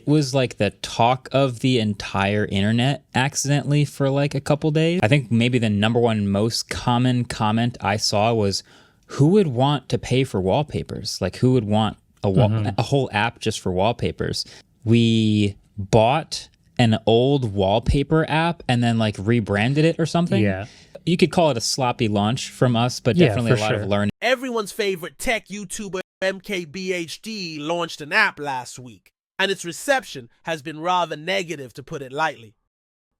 was like the talk of the entire internet accidentally for like a couple days. I think maybe the number one most common comment I saw was, who would want to pay for wallpapers? Like, who would want a whole app just for wallpapers? We bought an old wallpaper app and then like rebranded it or something. Yeah. You could call it a sloppy launch from us, but definitely a lot of learning. Everyone's favorite tech YouTuber MKBHD launched an app last week, and its reception has been rather negative, to put it lightly.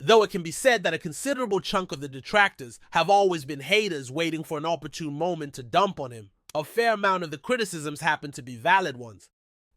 Though it can be said that a considerable chunk of the detractors have always been haters waiting for an opportune moment to dump on him, a fair amount of the criticisms happen to be valid ones.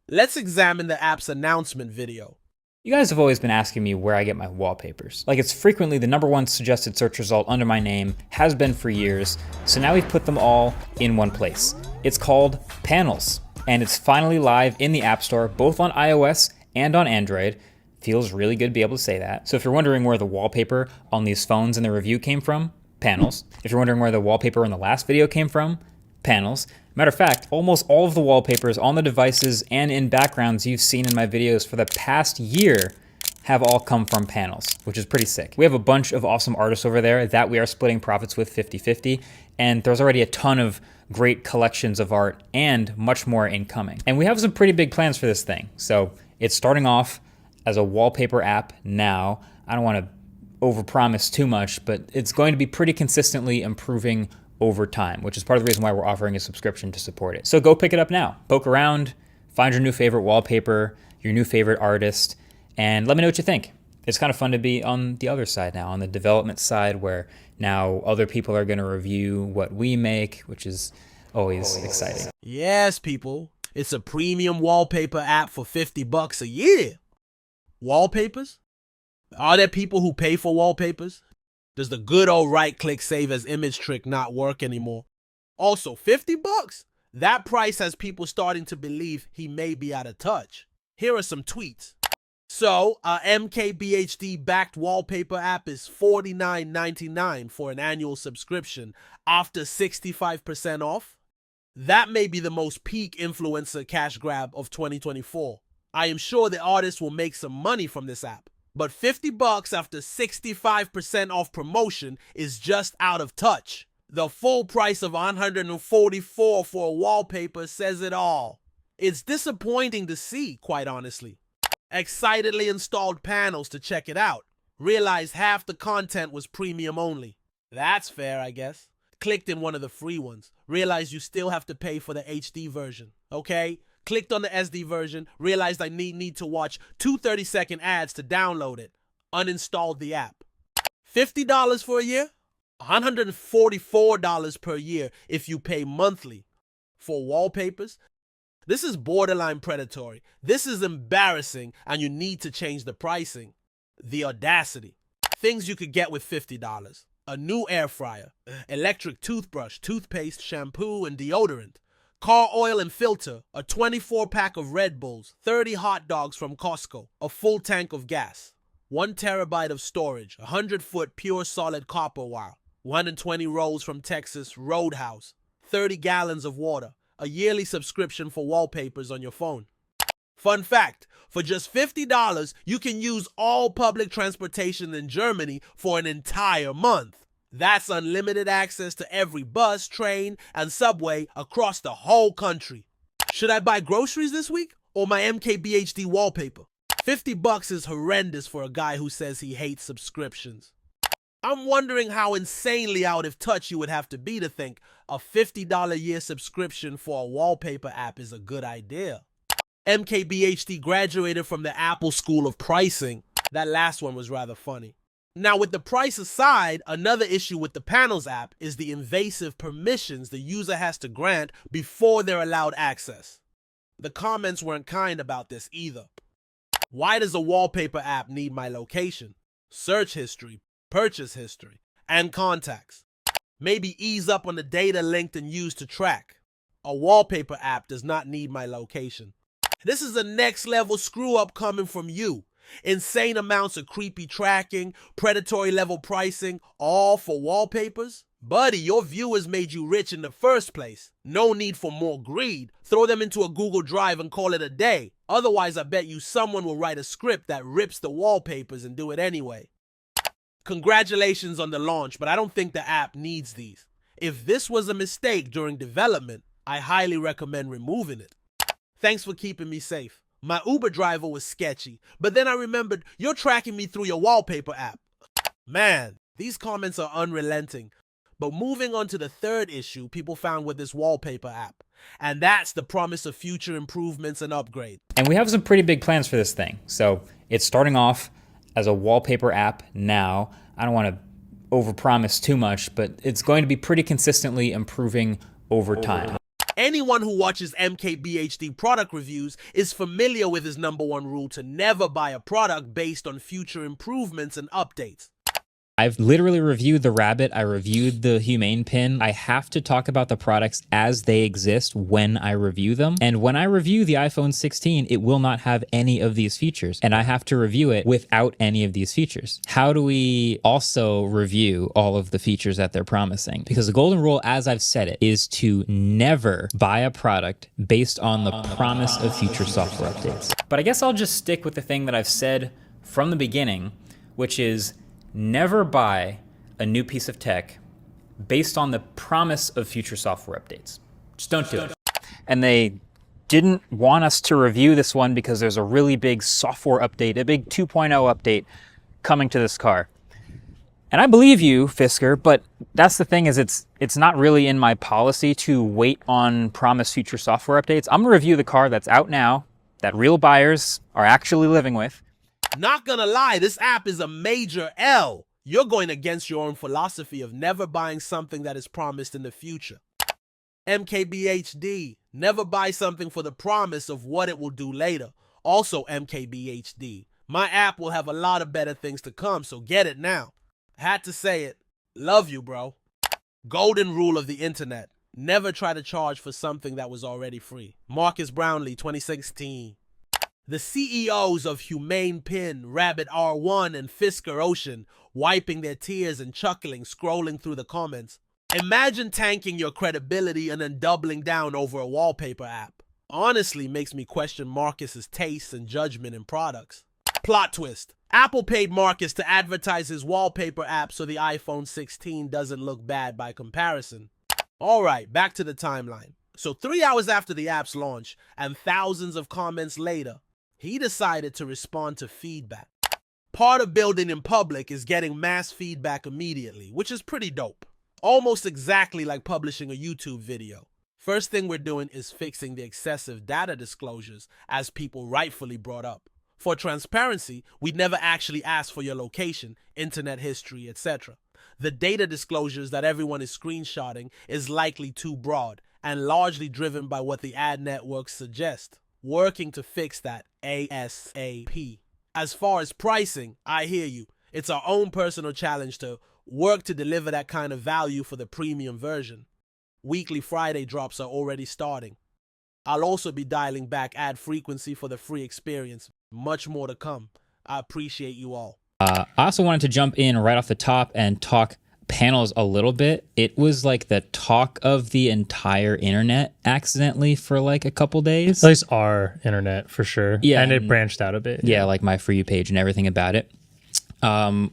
Let's examine the app's announcement video. You guys have always been asking me where I get my wallpapers. Like, it's frequently the number one suggested search result under my name, has been for years, so now we've put them all in one place. It's called Panels, and it's finally live in the App Store, both on iOS and on Android. Feels really good to be able to say that. So if you're wondering where the wallpaper on these phones in the review came from, Panels. If you're wondering where the wallpaper in the last video came from, Panels. Matter of fact, almost all of the wallpapers on the devices and in backgrounds you've seen in my videos for the past year have all come from Panels, which is pretty sick. We have a bunch of awesome artists over there that we are splitting profits with 50-50, and there's already a ton of great collections of art and much more incoming. And we have some pretty big plans for this thing. So it's starting off as a wallpaper app now. I don't want to overpromise too much, but it's going to be pretty consistently improving over time, which is part of the reason why we're offering a subscription to support it. So go pick it up now. Poke around, find your new favorite wallpaper, your new favorite artist, and let me know what you think. It's kind of fun to be on the other side now, on the development side, where now other people are going to review what we make, which is always exciting. Yes, people. It's a premium wallpaper app for $50 a year. Wallpapers? Are there people who pay for wallpapers? Does the good old right-click save as image trick not work anymore? Also, $50? That price has people starting to believe he may be out of touch. Here are some tweets. So, a MKBHD-backed wallpaper app is $49.99 for an annual subscription after 65% off? That may be the most peak influencer cash grab of 2024. I am sure the artists will make some money from this app. But $50 after 65% off promotion is just out of touch. The full price of $144 for a wallpaper says it all. It's disappointing to see, quite honestly. Excitedly installed Panels to check it out. Realized half the content was premium only. That's fair, I guess. Clicked in one of the free ones. Realized you still have to pay for the HD version. Okay? Clicked on the SD version, realized I need to watch two 30-second ads to download it. Uninstalled the app. $50 for a year? $144 per year if you pay monthly. For wallpapers? This is borderline predatory. This is embarrassing, and you need to change the pricing. The audacity. Things you could get with $50. A new air fryer, electric toothbrush, toothpaste, shampoo, and deodorant. Car oil and filter, a 24-pack of Red Bulls, 30 hot dogs from Costco, a full tank of gas, 1 terabyte of storage, 100-foot pure solid copper wire, 120 rolls from Texas Roadhouse, 30 gallons of water, a yearly subscription for wallpapers on your phone. Fun fact, for just $50, you can use all public transportation in Germany for an entire month. That's unlimited access to every bus, train, and subway across the whole country. Should I buy groceries this week or my MKBHD wallpaper? $50 is horrendous for a guy who says he hates subscriptions. I'm wondering how insanely out of touch you would have to be to think a $50 a year subscription for a wallpaper app is a good idea. MKBHD graduated from the Apple School of Pricing. That last one was rather funny. Now, with the price aside, another issue with the Panels app is the invasive permissions the user has to grant before they're allowed access. The comments weren't kind about this either. Why does a wallpaper app need my location, search history, purchase history, and contacts? Maybe ease up on the data linked and used to track. A wallpaper app does not need my location. This is a next level screw up coming from you. Insane amounts of creepy tracking, predatory level pricing, all for wallpapers? Buddy, your viewers made you rich in the first place. No need for more greed. Throw them into a Google Drive and call it a day. Otherwise, I bet you someone will write a script that rips the wallpapers and do it anyway. Congratulations on the launch, but I don't think the app needs these. If this was a mistake during development, I highly recommend removing it. Thanks for keeping me safe. My Uber driver was sketchy, but then I remembered you're tracking me through your Wallpaper app. Man, these comments are unrelenting. But moving on to the third issue people found with this Wallpaper app, and that's the promise of future improvements and upgrades. And we have some pretty big plans for this thing. So it's starting off as a wallpaper app now. I don't want to overpromise too much, but it's going to be pretty consistently improving over time. Anyone who watches MKBHD product reviews is familiar with his #1 rule to never buy a product based on future improvements and updates. I've literally reviewed the Rabbit. I reviewed the Humane Pin. I have to talk about the products as they exist when I review them. And when I review the iPhone 16, it will not have any of these features. And I have to review it without any of these features. How do we also review all of the features that they're promising? Because the golden rule, as I've said it, is to never buy a product based on the promise of future software updates. But I guess I'll just stick with the thing that I've said from the beginning, which is never buy a new piece of tech based on the promise of future software updates. Just don't do it. And they didn't want us to review this one because there's a really big software update, a big 2.0 update coming to this car. And I believe you, Fisker, but that's the thing is it's not really in my policy to wait on promised future software updates. I'm gonna review the car that's out now, that real buyers are actually living with. Not gonna lie, this app is a major L. You're going against your own philosophy of never buying something that is promised in the future. MKBHD, never buy something for the promise of what it will do later. Also MKBHD, my app will have a lot of better things to come, so get it now. Had to say it. Love you, bro. Golden rule of the internet. Never try to charge for something that was already free. Marques Brownlee, 2016. The CEOs of Humane Pin, Rabbit R1, and Fisker Ocean wiping their tears and chuckling, scrolling through the comments. Imagine tanking your credibility and then doubling down over a wallpaper app. Honestly makes me question Marques' tastes and judgment in products. Plot twist. Apple paid Marques to advertise his wallpaper app so the iPhone 16 doesn't look bad by comparison. Alright, back to the timeline. So 3 hours after the app's launch and thousands of comments later, he decided to respond to feedback. Part of building in public is getting mass feedback immediately, which is pretty dope. Almost exactly like publishing a YouTube video. First thing we're doing is fixing the excessive data disclosures, as people rightfully brought up. For transparency, we'd never actually ask for your location, internet history, etc. The data disclosures that everyone is screenshotting is likely too broad and largely driven by what the ad networks suggest. Working to fix that ASAP. As far as pricing, I hear you. It's our own personal challenge to work to deliver that kind of value for the premium version. Weekly Friday drops are already starting. I'll also be dialing back ad frequency for the free experience. Much more to come. I appreciate you all. I also wanted to jump in right off the top and talk panels a little bit. It was like the talk of the entire internet accidentally for like a couple days. At least our internet for sure. Yeah. And it branched out a bit. Yeah, like my For You page and everything about it.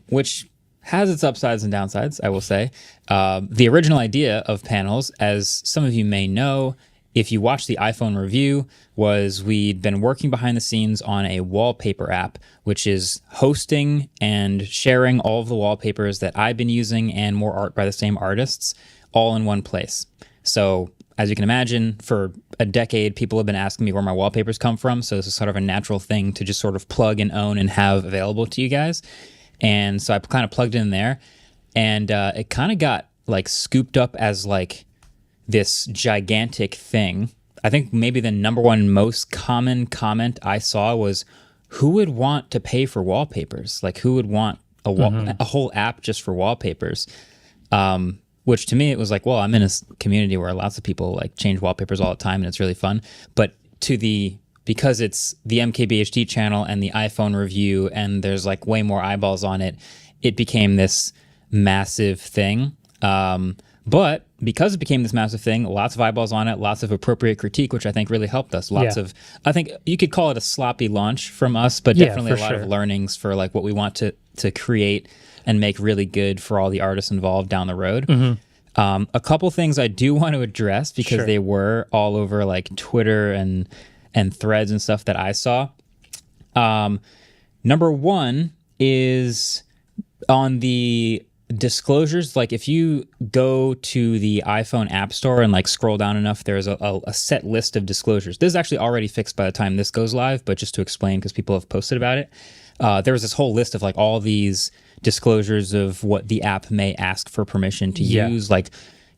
Which has its upsides and downsides, I will say. The original idea of panels, as some of you may know, if you watch the iPhone review, was we'd been working behind the scenes on a wallpaper app, which is hosting and sharing all of the wallpapers that I've been using and more art by the same artists all in one place. So as you can imagine, for a decade, people have been asking me where my wallpapers come from. So this is sort of a natural thing to just sort of plug and own and have available to you guys. And so I kind of plugged in there, and it kind of got like scooped up as like this gigantic thing. I think maybe the #1 most common comment I saw was, who would want to pay for wallpapers? Like, who would want a whole app just for wallpapers? Which to me, it was like, well, I'm in a community where lots of people like change wallpapers all the time and it's really fun. But because it's the MKBHD channel and the iPhone review and there's like way more eyeballs on it, it became this massive thing. But because it became this massive thing, lots of eyeballs on it, lots of appropriate critique, which I think really helped us. I think you could call it a sloppy launch from us, but definitely a lot of learnings for like what we want to create and make really good for all the artists involved down the road. A couple things I do want to address because they were all over like Twitter and threads and stuff that I saw. Number one is on the disclosures. Like if you go to the iPhone App Store and like scroll down enough, there's a set list of disclosures. This is actually already fixed by the time this goes live, but just to explain, because people have posted about it, there was this whole list of like all these disclosures of what the app may ask for permission to use, like,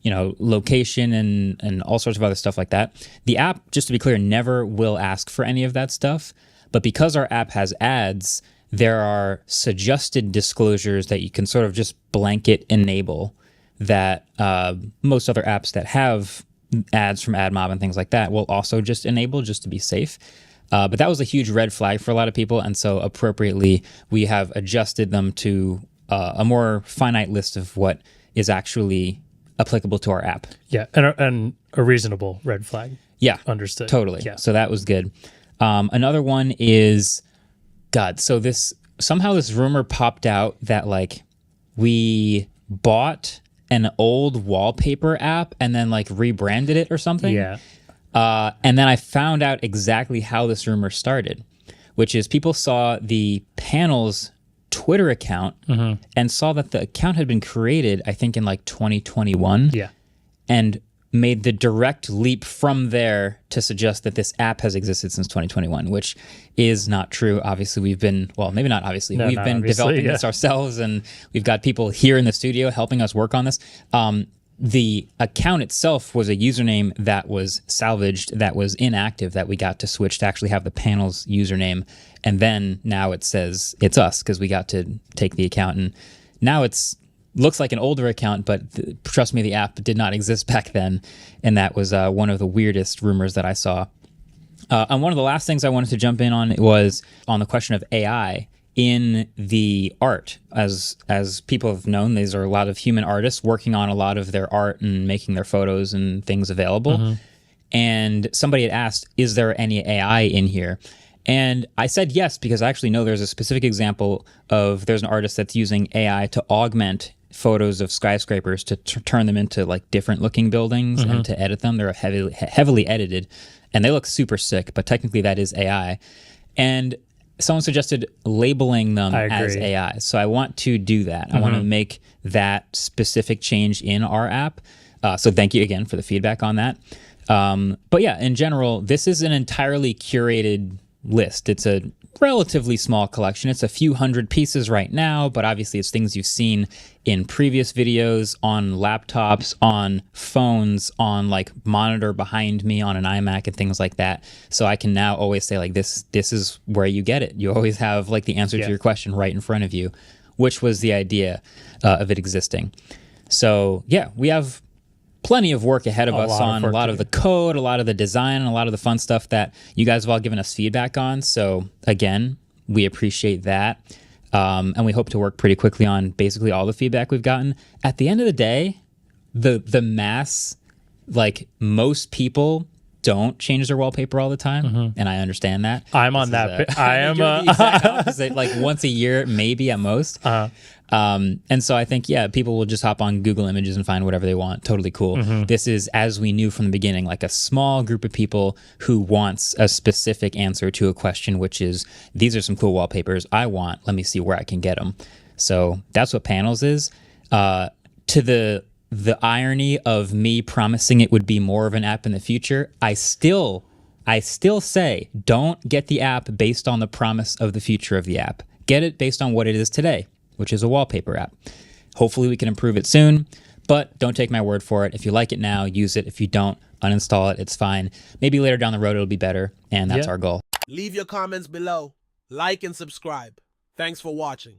you know, location and all sorts of other stuff like that. The app, just to be clear, never will ask for any of that stuff. But because our app has ads, there are suggested disclosures that you can sort of just blanket enable that most other apps that have ads from AdMob and things like that will also just enable, just to be safe. But that was a huge red flag for a lot of people. And so appropriately, we have adjusted them to a more finite list of what is actually applicable to our app. Yeah, and a reasonable red flag. Yeah. Understood. Totally. Yeah. So that was good. Another one is, God, so somehow this rumor popped out that like we bought an old wallpaper app and then like rebranded it or something. Yeah. And then I found out exactly how this rumor started, which is people saw the Panels Twitter account and saw that the account had been created, I think in like 2021. Yeah. And made the direct leap from there to suggest that this app has existed since 2021, which is not true. Obviously, we've been developing this ourselves, and we've got people here in the studio helping us work on this. The account itself was a username that was salvaged, that was inactive, that we got to switch to actually have the Panels username. And then now it says it's us because we got to take the account. And now looks like an older account, but trust me, the app did not exist back then. And that was one of the weirdest rumors that I saw. And one of the last things I wanted to jump in on was on the question of AI in the art. As people have known, these are a lot of human artists working on a lot of their art and making their photos and things available. And somebody had asked, is there any AI in here? And I said yes, because I actually know there's a specific example of there's an artist that's using AI to augment photos of skyscrapers to turn them into like different looking buildings and to edit them. They're heavily edited and they look super sick, but technically that is AI. And someone suggested labeling them as AI. So I want to do that. I want to make that specific change in our app. So thank you again for the feedback on that. But yeah, in general, this is an entirely curated list. It's a relatively small collection. It's a few hundred pieces right now, but obviously it's things you've seen in previous videos, on laptops, on phones, on like monitor behind me on an iMac and things like that. So I can now always say like this is where you get it. You always have like the answer to your question right in front of you, which was the idea of it existing. So yeah, we have plenty of work ahead of us on a lot of the code, a lot of the design, and a lot of the fun stuff that you guys have all given us feedback on. So again, we appreciate that. And we hope to work pretty quickly on basically all the feedback we've gotten. At the end of the day, the mass, like most people don't change their wallpaper all the time. And I understand that. I'm on that. I am the exact opposite, like once a year, maybe at most. And so I think, yeah, people will just hop on Google Images and find whatever they want. Totally cool. This is, as we knew from the beginning, like a small group of people who wants a specific answer to a question, which is, these are some cool wallpapers I want. Let me see where I can get them. So that's what Panels is. To the irony of me promising it would be more of an app in the future, I still say, don't get the app based on the promise of the future of the app. Get it based on what it is today, which is a wallpaper app. Hopefully we can improve it soon, but don't take my word for it. If you like it now, use it. If you don't, uninstall it. It's fine. Maybe later down the road it'll be better, and that's our goal. Leave your comments below. Like and subscribe. Thanks for watching.